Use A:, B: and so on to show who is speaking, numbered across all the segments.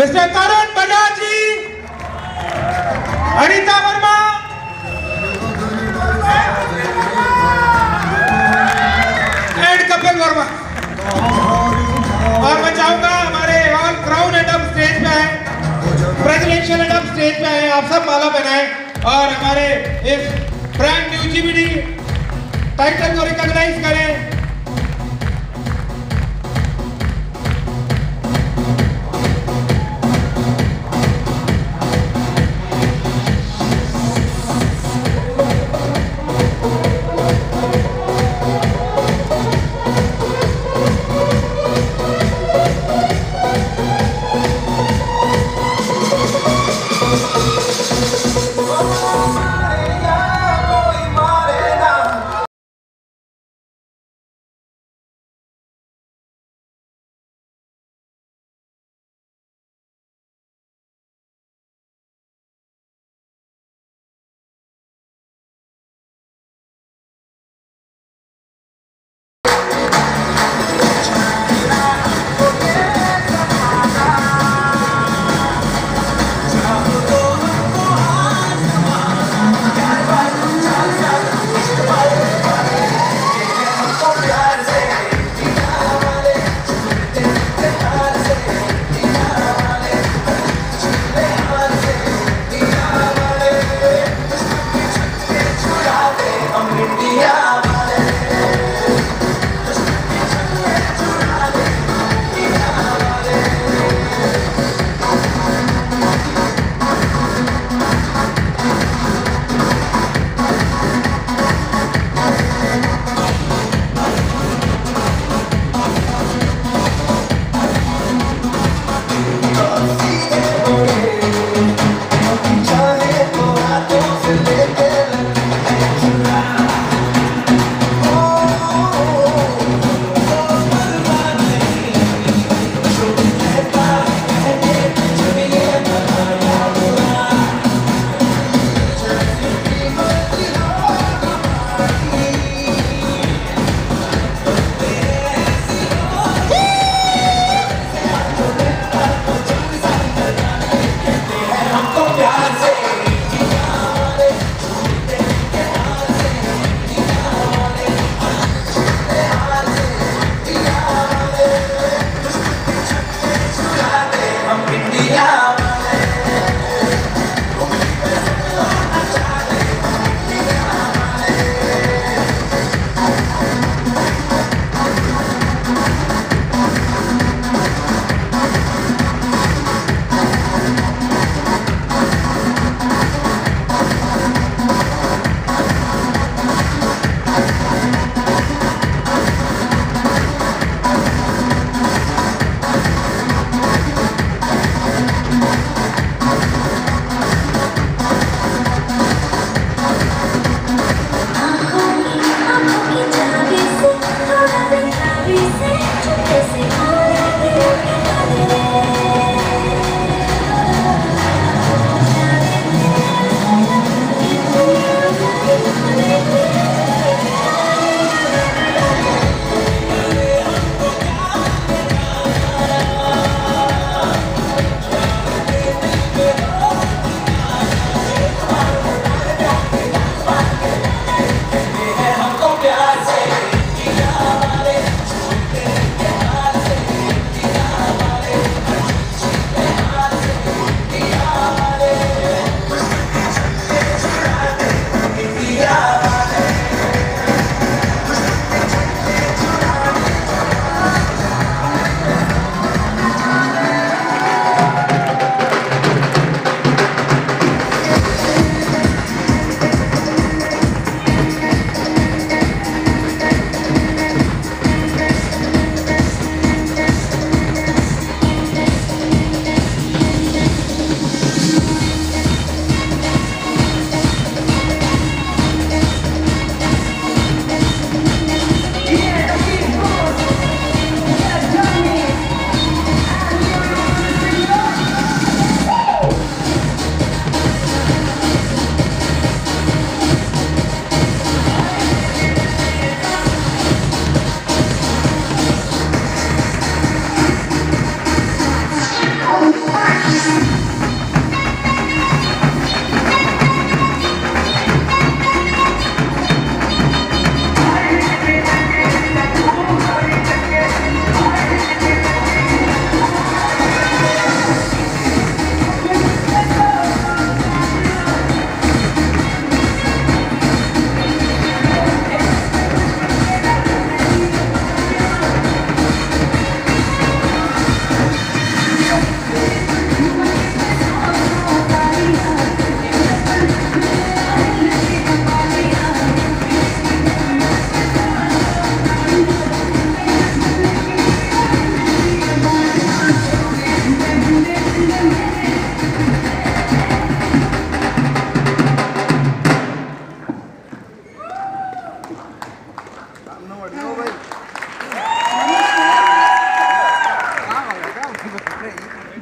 A: Mister Tarun Bajaj ji, Anita Verma, and Kapil Verma. और मैं चाहूंगा हमारे ऑल क्राउन एडम स्टेज पे आए, प्रेसिडेंशियल एडम स्टेज पे आए, आप सब माला पहनाएं और हमारे इस ब्रांड न्यू जीबीडी टाइटल को रिकॉग्नाइज करें।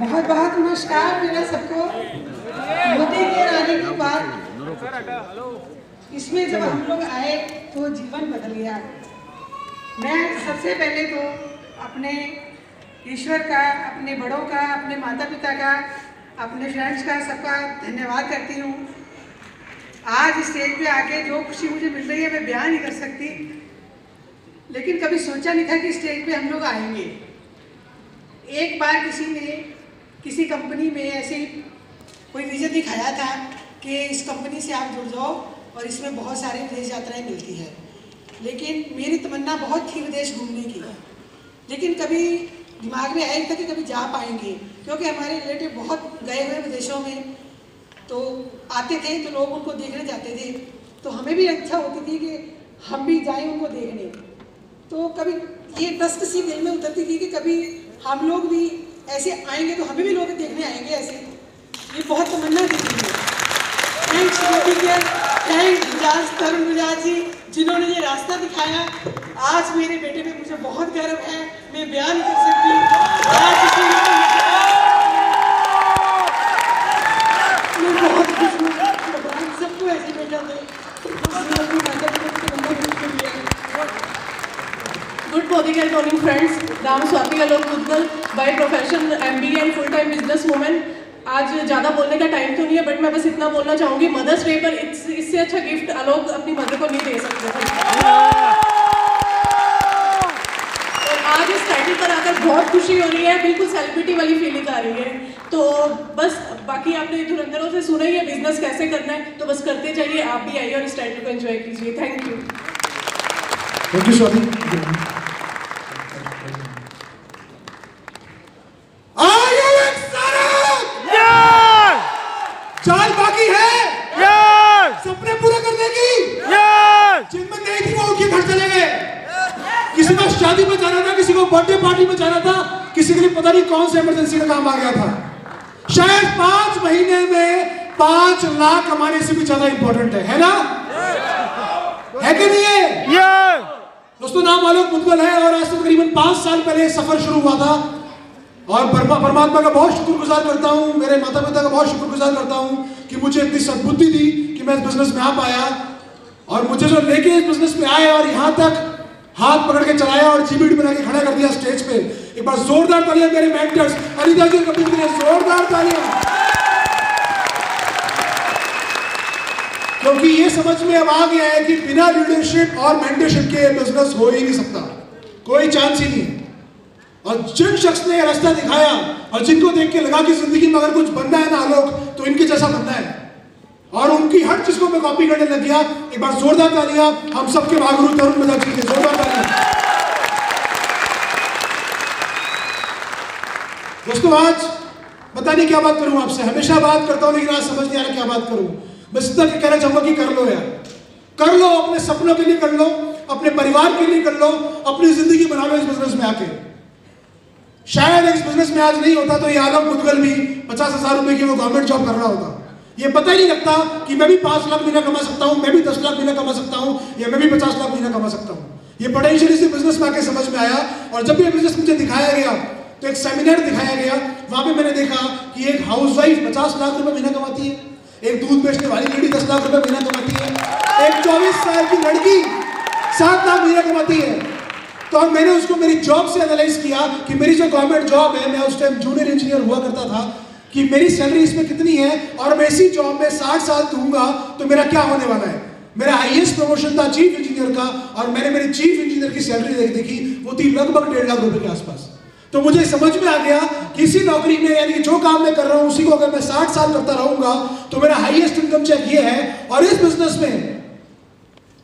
B: बहुत बहुत नमस्कार मेरा सबको। मोदी के आने के बाद इसमें जब हम लोग आए तो जीवन बदल गया। मैं सबसे पहले तो अपने ईश्वर का, अपने बड़ों का, अपने माता पिता का, अपने फ्रेंड्स का, सबका धन्यवाद करती हूँ। आज स्टेज पे आके जो खुशी मुझे मिल रही है मैं बयान नहीं कर सकती, लेकिन कभी सोचा नहीं था कि स्टेज पे हम लोग आएंगे। एक बार किसी ने किसी कंपनी में ऐसे कोई विजन दिखाया था कि इस कंपनी से आप जुड़ जाओ और इसमें बहुत सारी विदेश यात्राएं मिलती है। लेकिन मेरी तमन्ना बहुत थी विदेश घूमने की, लेकिन कभी दिमाग में आया था कि कभी जा पाएंगे, क्योंकि हमारे रिलेटिव बहुत गए हुए विदेशों में तो आते थे तो लोग उनको देखने जाते थे, तो हमें भी इच्छा होती थी कि हम भी जाएं उनको देखने। तो कभी ये दस्त सी दिल में उतरती थी कि कभी हम लोग भी ऐसे आएंगे तो हमें भी लोग देखने आएंगे ऐसे। ये बहुत तमन्ना थी। थैंक्स मोदी के, थैंक्स तरुण बजाज जी जिन्होंने ये रास्ता दिखाया। आज मेरे बेटे पे मुझे बहुत गर्व है, मैं बयान नहीं कर सकती। मैं बहुत खुश हूँ, सबको ऐसे बेटा दे।
C: Good morning and morning friends. नाम Swati Alok Mudgal, by profession MBA and full time business women. आज ज़्यादा बोलने का टाइम तो नहीं है, बट मैं बस इतना बोलना चाहूँगी, मदर्स डे पर इससे अच्छा गिफ्ट आलोक अपनी मदर को नहीं दे सकते थे। और आज इस टाइटल पर आकर बहुत खुशी हो रही है, बिल्कुल सेलिब्रिटी वाली फीलिंग आ रही है। तो बस बाकी आपने धुरंधरों से सुना ही है बिजनेस कैसे करना है, तो बस करते जाइए, आप भी आइए और इस टाइटल को एंजॉय कीजिए। Thank you.
D: Thank you Swati. चाल बाकी है सपने पूरे करने की, जिनमें नहीं थी वो उनके घर चले गए। किसी को शादी में जाना था, किसी को बर्थडे पार्टी में जाना था, किसी के लिए पता नहीं कौन सा इमरजेंसी का काम आ गया था। शायद 5 महीने में 5 लाख कमाने से भी ज्यादा इंपॉर्टेंट है ना? है कि नहीं है? दोस्तों नाम आलोक मुदगल है और आज से तकरीबन 5 साल पहले सफर शुरू हुआ था और परमात्मा का बहुत शुक्रगुजार करता हूँ, मेरे माता पिता का बहुत शुक्रगुजार करता हूँ कि मुझे इतनी सद्बुद्धि दी कि मैं इस बिजनेस में आ पाया और मुझे जो लेके इस बिजनेस में आए और यहाँ तक हाथ पकड़ के चलाया और जीबीडी बना के खड़ा कर दिया स्टेज पे। एक बार जोरदार तालियां मेरे मेंटर्स अनिता जी कपूर के लिए, जोरदार तालियां। क्योंकि ये समझ में अब आ गया है कि बिना लीडरशिप और मेंटरशिप के बिजनेस हो ही नहीं सकता, कोई चांस ही नहीं। और जिन शख्स ने रास्ता दिखाया और जिनको देख के लगा कि जिंदगी में अगर कुछ बनना है ना आलोक तो इनके जैसा बनना है, और उनकी हर चीज को मैं कॉपी करने लग गया। एक बार जोरदार तालियां हम सबके भागुरु तरुण बजाज जी के, जोरदार तालियां। दोस्तों आज पता नहीं क्या बात करूं आपसे, हमेशा बात करता हूं लेकिन आज समझ नहीं आ रहा क्या बात करूं। बस इतना कहना चाहूंगा कि कर लो यार, कर लो, अपने सपनों के लिए कर लो, अपने परिवार के लिए कर लो, अपनी जिंदगी बना लो इस बिजनेस में आके। शायद इस बिजनेस में आज नहीं होता तो ये आलोक मुदगल भी 50,000 रुपए की वो गवर्नमेंट जॉब कर रहा होता। ये पता ही नहीं लगता कि मैं भी 5 लाख महीना कमा सकता हूँ, मैं भी 10 लाख महीना कमा सकता हूँ, या मैं भी 50 लाख महीना कमा सकता हूँ। ये पोटेंशियल इस बिजनेस में आके समझ में आया। और जब ये बिजनेस मुझे दिखाया गया तो एक सेमिनार दिखाया गया, वहां पे मैंने देखा कि एक हाउसवाइफ 50 लाख रुपए महीना कमाती है, एक दूध बेचने वाली लेडी 10 लाख रुपए महीना कमाती है, एक 24 साल की लड़की 7 लाख महीना कमाती है। तो मैंने उसको मेरी जॉब से एनालाइज किया कि मेरी जो गवर्नमेंट जॉब है, मैं उस टाइम जूनियर इंजीनियर हुआ करता था, कि मेरी सैलरी इसमें कितनी है और मैं इसी जॉब में 60 साल दूंगा तो मेरा क्या होने वाला है। मेरा हाईएस्ट प्रमोशन था चीफ इंजीनियर का और मैंने मेरी चीफ इंजीनियर की सैलरी देखी, वो थी लगभग 1.5 लाख रुपए के आसपास। तो मुझे समझ में आ गया कि इसी नौकरी में, यानी कि जो काम मैं कर रहा हूं उसी को अगर मैं 60 साल करता रहूंगा तो मेरा हाईएस्ट इनकम चेक ये है। और इस बिजनेस में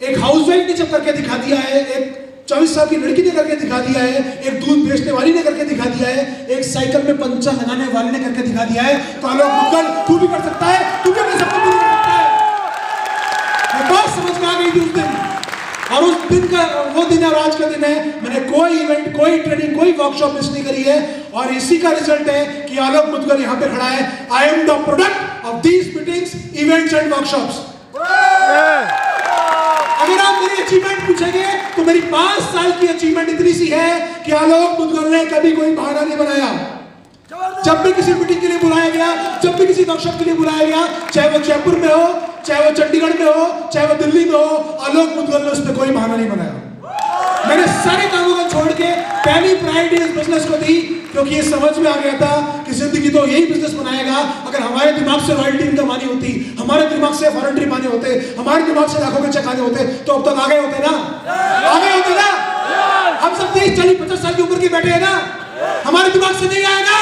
D: एक हाउसवाइफ ने जब करके दिखा दिया है, एक 24 साल की लड़की ने करके दिखा दिया है, एक दूध बेचने वाली ने करके दिखा दिया है, एक साइकिल में पंचर लगाने वाले ने करके दिखा दिया है, तो आलोक मुदगल तू भी कर सकता है, तू भी अपने सपने पूरे कर सकता है। ये बात समझ में आ गई थी उस दिन, और उस दिन का वो दिन और आज का दिन है, मैंने कोई इवेंट, कोई ट्रेनिंग, कोई वर्कशॉप मिस नहीं करी है और इसी का रिजल्ट है कि आलोक मुदगल यहाँ पे खड़ा है। I am the product of these meetings, events and workshops. अगर आप मेरी अचीवमेंट पूछेंगे तो मेरी 5 साल की अचीवमेंट इतनी सी है कि आलोक मुदगल ने कभी कोई बहाना नहीं बनाया। जब जब भी किसी मीटिंग के लिए बुलाया गया, जब भी किसी वर्कशॉप के लिए बुलाया गया, चाहे वो जयपुर में हो, चाहे वो चंडीगढ़ में हो, चाहे वो दिल्ली में हो, आलोक मुद्गल ने उस पर कोई बहाना नहीं बनाया। मैंने सारे कामों को छोड़ के पहली प्रायोरिटी इस बिजनेस को दी, क्योंकि ये समझ में आ गया था कि जिंदगी तो यही बिजनेस बनाएगा। अगर हमारे दिमाग से रॉयल्टी इनकम आनी होती, हमारे दिमाग से फॉरेन ट्रिप आने होते, हमारे दिमाग से लाखों के चेक आने होते, तो अब तक आगे होते ना, आगे होते ना। हम सब 30, 40, 50 साल की उम्र के बैठे हैं ना, हमारे दिमाग से नहीं आएगा।